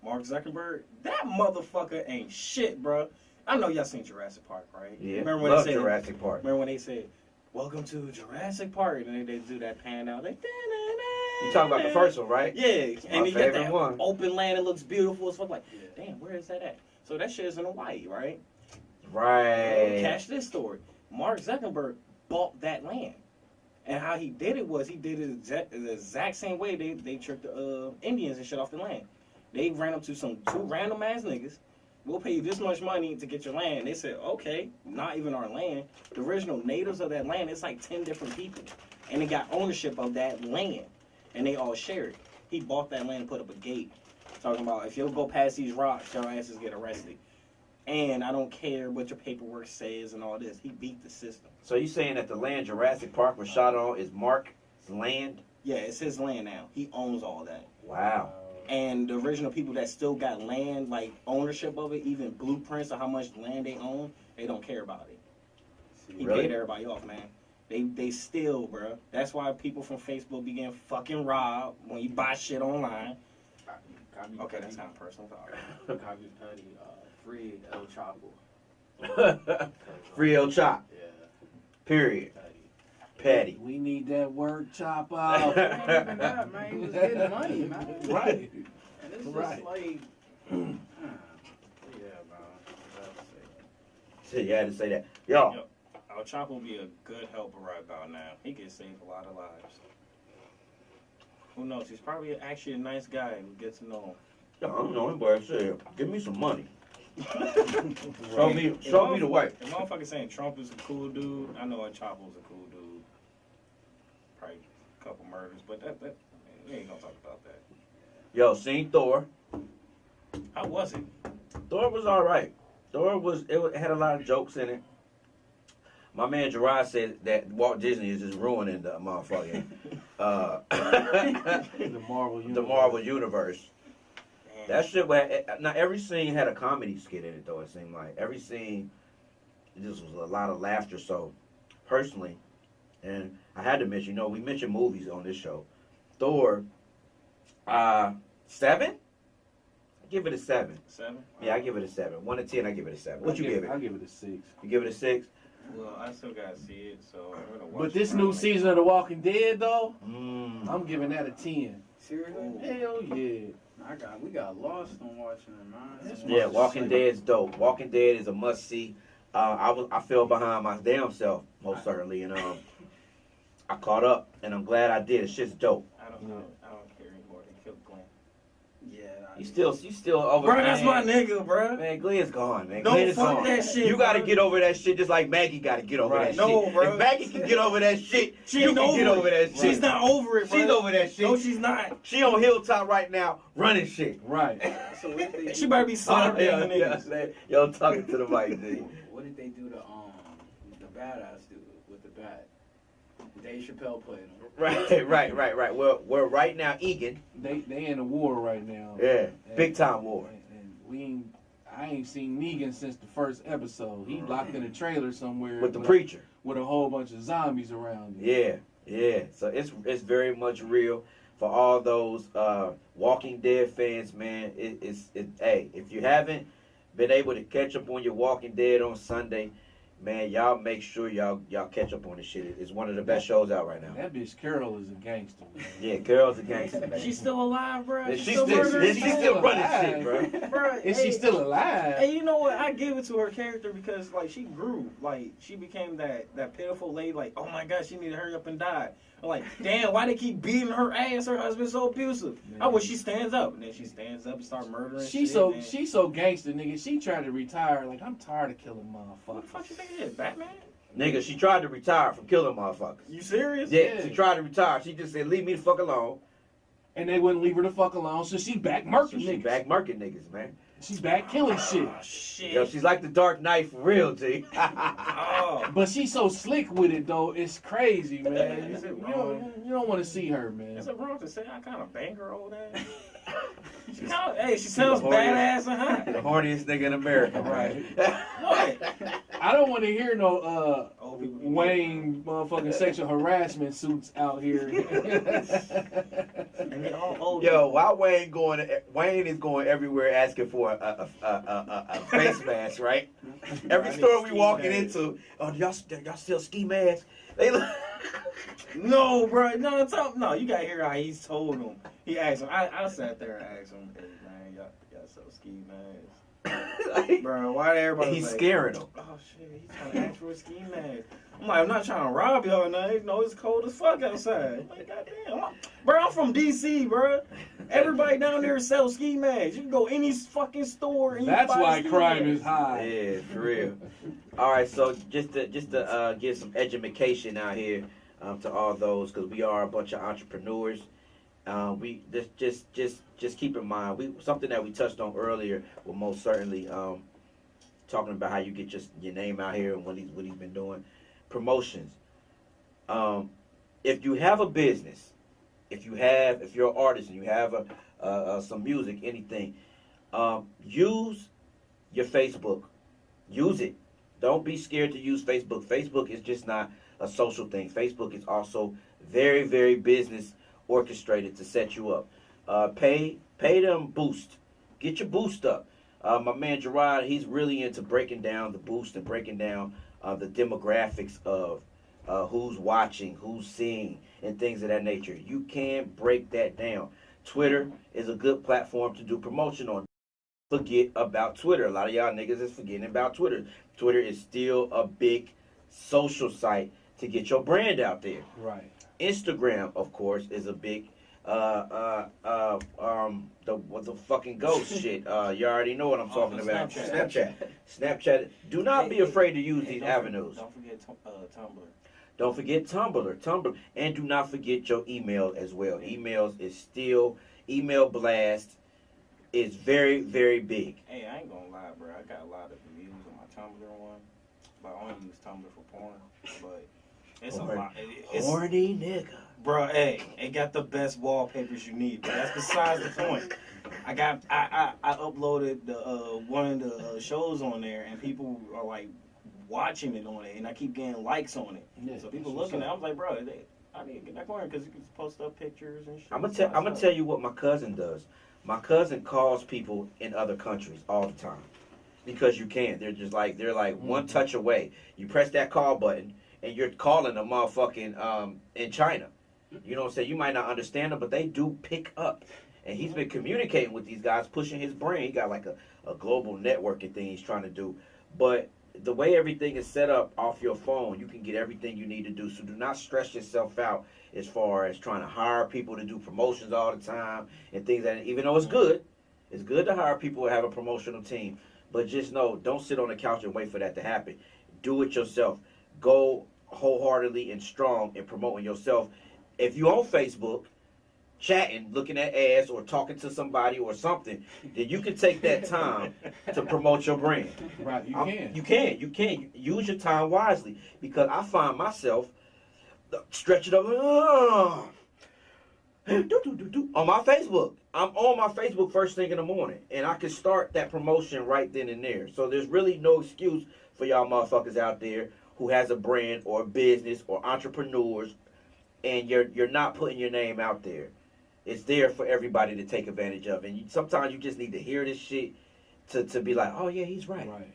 Mark Zuckerberg, that motherfucker ain't shit, bro. I know y'all seen Jurassic Park, right? Yeah, Remember when love they said, Jurassic Park. Remember when they said, "Welcome to Jurassic Park," and then they do that pan out, like. You talking about the first one, right? Yeah, and My you get favorite that one. open land. It looks beautiful. It's like, damn, where is that at? So that shit is in Hawaii, right? Right. Catch this story. Mark Zuckerberg bought that land. And how he did it was he did it the exact same way they tricked the Indians and shit off the land. They ran up to two random ass niggas. We'll pay you this much money to get your land. They said, okay, not even our land. The original natives of that land, it's like 10 different people. And they got ownership of that land. And they all shared. He bought that land and put up a gate. Talking about, if you'll go past these rocks, your asses get arrested. And I don't care what your paperwork says and all this. He beat the system. So you saying that the land Jurassic Park was shot on is Mark's land? Yeah, it's his land now. He owns all that. Wow. And the original people that still got land, like ownership of it, even blueprints of how much land they own, they don't care about it. He Really? paid everybody off, man. They steal, bro. That's why people from Facebook be getting fucking robbed when you buy shit online. Okay, that's kind of personal talk. Copy Petty, free El Chapo. Free El Chop. Yeah, Period. Petty. Petty. We need that word chop out. Even that, man, he was getting money, man. Right. And it's just Right. like, yeah, man. So you had to say that. Yo. Yo, El Chapo will be a good helper right about now. He could save a lot of lives. Who knows? He's probably actually a nice guy who gets to know him. Yo, I don't know him, but I said, give me some money. Right. Show me the way. If motherfucker saying Trump is a cool dude, I know El Chapo's a cool dude. Probably a couple murders, but that we ain't gonna talk about that. Yo, seen Thor. How was it? Thor was all right. It had a lot of jokes in it. My man Gerard said that Walt Disney is just ruining the motherfucking The Marvel Universe. the Marvel universe. Man. That shit where not every scene had a comedy skit in it though. It seemed like every scene, it just was a lot of laughter. So personally, and I had to mention, we mentioned movies on this show. Thor, 7. I give it a 7. 7? Yeah, I give it a 7. 1 to 10, I give it a 7. What you give it? I give it a 6. You give it a 6? Well, I still gotta see it, so I'm gonna watch But it this new probably. season of The Walking Dead, though, Mm. I'm giving that a 10. Seriously? Hell yeah. We got lost on watching it, man. That's Yeah, Walking Dead's dope. Walking Dead is a must see. I fell behind my damn self most certainly, and I caught up, and I'm glad I did. It's just dope. I don't care anymore. They killed Glenn. Yeah. You still over. Bro, that's my man. nigga, bro. Man, Glenn's gone, man. No, Glenn is fuck gone. that shit, You gotta bro. get over that shit just like Maggie gotta get over Right. that No, shit. bro. If Maggie can get over that shit, She you ain't can get over that shit. She's not over it, bro. She's over that shit. No, she's not. She on Hilltop right now running shit. Right. So what did they She better be sorry. yeah, man. Yo, talking to the mic, G. What did they do to the badass dude with the bat? Dave Chappelle played him. Right. Well, we're right now Egan. They in a war right now. Yeah, And- big time war. And I ain't seen Negan since the first episode. He locked in a trailer somewhere With the preacher. with a whole bunch of zombies around him. Yeah. So it's very much real for all those Walking Dead fans, man. Hey, if you haven't been able to catch up on your Walking Dead on Sunday, Man, y'all make sure y'all catch up on this shit. It's one of the best shows out right now. That bitch Carol is a gangster. Man. Yeah, Carol's a gangster, man. She's still alive, bro. She's still running shit, bro. Bro, Is she still alive? Hey, you know what? I give it to her character because, like, she grew. Like, she became that pitiful lady. Like, oh my God, she need to hurry up and die. I'm like, damn, why they keep beating her ass? Her husband's so abusive. Man. I wish she stands up, and then she stands up and start murdering. She's so gangster, nigga. She tried to retire. Like, I'm tired of killing What the motherfuckers. fuck you think it is, Batman? Nigga, she tried to retire from killing motherfuckers. You serious? Yeah, she tried to retire. She just said, leave me the fuck alone. And they wouldn't leave her the fuck alone, so she back murking So she niggas. back murking niggas, man. She's back killing shit. Oh, shit. Yo, she's like the Dark Knight for real, G. Oh. But she's so slick with it, though. It's crazy, man. Is it You don't want to see her, man. Is it wrong to say I kind of bang her old ass? She sounds badass and hot. The horniest nigga in America, Right. What? I don't want to hear no Old people be Wayne motherfucking sexual harassment suits out here. And they all old. Yo, why Wayne is going everywhere asking for a face mask, right? Every I need store we ski walking mask. into, oh, y'all still ski masks? They look. No, bro. No, you gotta hear how he's told him. He asked him. I sat there and asked him, hey, man, y'all sell ski masks. Like, Bro, why did everybody he's like, scaring them. oh shit, he's trying to ask for a ski mask. I'm like, I'm not trying to rob y'all or nothing. You know, it's cold as fuck outside. I'm like, goddamn. Bro, I'm from DC, bro. Everybody down there sells ski masks. You can go any fucking store and you That's buy why ski crime mask. is high. Yeah, for real. All right, so just to give some education out here to all those, because we are a bunch of entrepreneurs. We just keep in mind something that we touched on earlier. Will most certainly talking about how you get your name out here and what he's been doing. Promotions. If you have a business, if you're an artist and you have some music, anything, use your Facebook. Use it. Don't be scared to use Facebook. Facebook is just not a social thing. Facebook is also very, very business orchestrated to set you up. Pay them boost. Get your boost up. My man Gerard, he's really into breaking down the boost and breaking down the demographics of who's watching, who's seeing, and things of that nature. You can break that down. Twitter is a good platform to do promotion on. Forget about Twitter. A lot of y'all niggas is forgetting about Twitter. Twitter is still a big social site to get your brand out there. Right. Instagram, of course, is a big the fucking ghost shit. You already know what I'm talking about. Snapchat. Do not be afraid to use these avenues. Don't forget Tumblr. Don't forget Tumblr, and do not forget your email as well. Emails is still email blast is very, very big. Hey, I ain't gonna lie, bro. I got a lot of reviews on my Tumblr one, but I only use Tumblr for porn. But it's a lot. Horny nigga. Bro, hey, it got the best wallpapers you need, but that's besides the point. I uploaded the one of the shows on there, and people are like watching it on it, and I keep getting likes on it. Yeah, So people looking at it, I was like, bro, I need to get back on it because you can post up pictures and shit. I'm gonna tell you what my cousin does. My cousin calls people in other countries all the time because you can. They're like one touch away. You press that call button and you're calling a motherfucking in China. You know what I'm saying? You might not understand them, but they do pick up. And he's been communicating with these guys, pushing his brain. He got like a global networking thing he's trying to do. But the way everything is set up off your phone, you can get everything you need to do. So do not stress yourself out as far as trying to hire people to do promotions all the time and things that, even though it's good to hire people who have a promotional team. But just know, don't sit on the couch and wait for that to happen. Do it yourself. Go wholeheartedly and strong in promoting yourself. If you on Facebook, chatting, looking at ads or talking to somebody or something, then you can take that time to promote your brand. Right, You can. Use your time wisely, because I find myself stretching up on my Facebook. I'm on my Facebook first thing in the morning, and I can start that promotion right then and there. So there's really no excuse for y'all motherfuckers out there who has a brand or a business or entrepreneurs, and you're not putting your name out there. It's there for everybody to take advantage of. And sometimes you just need to hear this shit to be like, oh, yeah, he's right. Right.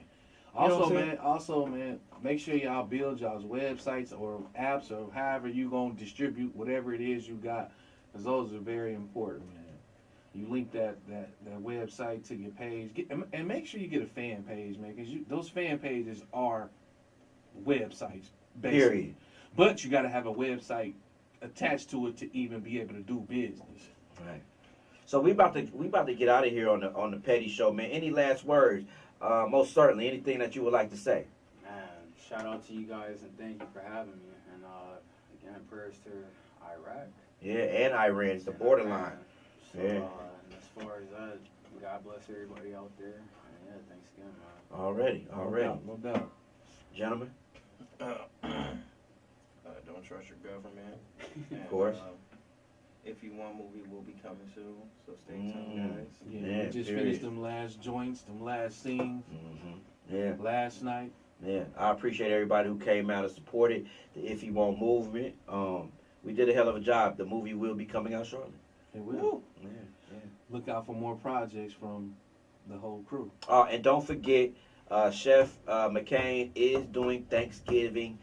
Also, man, make sure y'all build y'all's websites or apps or however you gonna distribute whatever it is you got, because those are very important, man. You link that website to your page, and make sure you get a fan page, man, because those fan pages are websites, basically. Period. But you got to have a website attached to it to even be able to do business. Right. So we about to get out of here on the Petty Show, man. Any last words? Most certainly, anything that you would like to say. Man, shout out to you guys and thank you for having me. And again, prayers to Iraq. Yeah, and Iran. It's the borderline. So, Yeah. As far as that, God bless everybody out there. And yeah, thanks again, man. Already. No doubt. Gentlemen. Don't trust your government. And, Of course. If You Want movie will be coming soon, so stay tuned, guys. Yeah, we just finished them last joints, them last scenes, Yeah. last night. Yeah, I appreciate everybody who came out and supported the If You Want movement. We did a hell of a job. The movie will be coming out shortly. It will. Woo. Yeah. Look out for more projects from the whole crew. And don't forget, Chef McCain is doing Thanksgiving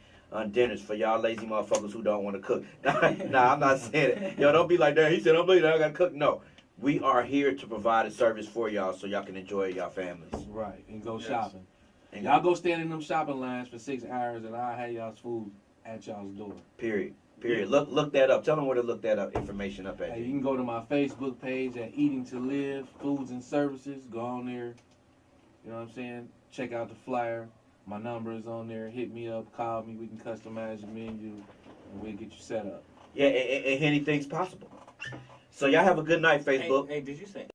dinners for y'all lazy motherfuckers who don't want to cook. Nah, I'm not saying it. Yo, don't be like that. He said, I'm lazy, I got to cook. No. We are here to provide a service for y'all so y'all can enjoy y'all families. Right, and go shopping. And Y'all go stand in them shopping lines for 6 hours, and I'll have y'all's food at y'all's door. Period. Look that up. Tell them where to look that up information up at. Hey, you can go to my Facebook page at Eating to Live Foods and Services. Go on there. You know what I'm saying? Check out the flyer. My number is on there. Hit me up. Call me. We can customize your menu, and we'll get you set up. Yeah, and anything's possible. So y'all have a good night, Facebook. Hey, did you say